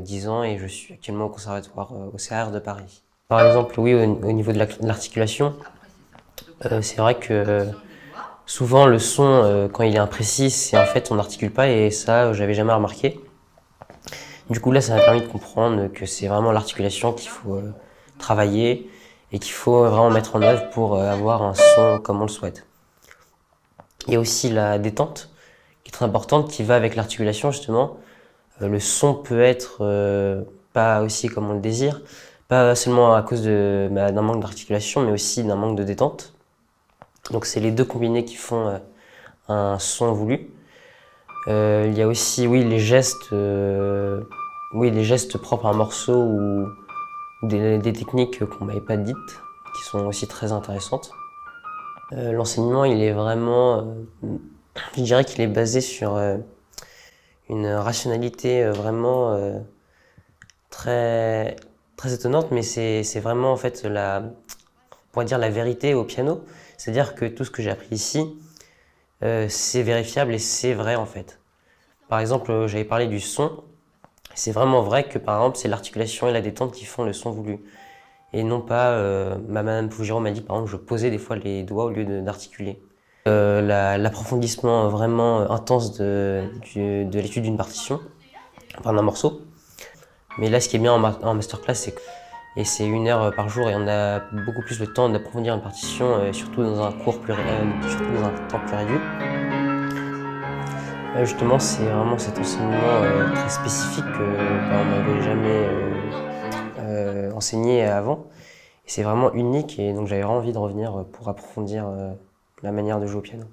10 ans et je suis actuellement au conservatoire au CAR de Paris. Par exemple, oui, au niveau de l'articulation, c'est vrai que souvent le son, quand il est imprécis, c'est en fait on n'articule pas et ça, j'avais jamais remarqué. Du coup, là, ça m'a permis de comprendre que c'est vraiment l'articulation qu'il faut travailler et qu'il faut vraiment mettre en œuvre pour avoir un son comme on le souhaite. Il y a aussi la détente, qui est très importante, qui va avec l'articulation justement. Le son peut être pas aussi comme on le désire, pas seulement à cause d'un manque d'articulation, mais aussi d'un manque de détente. Donc c'est les deux combinés qui font un son voulu. Il y a aussi oui, les gestes propres à un morceau ou des techniques qu'on m'avait pas dites, qui sont aussi très intéressantes. L'enseignement, il est vraiment, je dirais qu'il est basé sur une rationalité vraiment très, très étonnante, mais c'est vraiment en fait on pourrait dire la vérité au piano. C'est-à-dire que tout ce que j'ai appris ici, c'est vérifiable et c'est vrai en fait. Par exemple, j'avais parlé du son. C'est vraiment vrai que par exemple, c'est l'articulation et la détente qui font le son voulu. Et non pas, ma madame Fougero m'a dit par exemple, je posais des fois les doigts au lieu d'articuler. L'approfondissement vraiment intense de l'étude d'une partition, enfin d'un morceau. Mais là, ce qui est bien en masterclass, c'est 1 heure par jour et on a beaucoup plus le temps d'approfondir une partition, surtout dans un surtout dans un temps plus réduit. Justement, c'est vraiment cet enseignement très spécifique qu'on m'avait jamais enseigné avant. Et c'est vraiment unique et donc j'avais vraiment envie de revenir pour approfondir la manière de jouer au piano.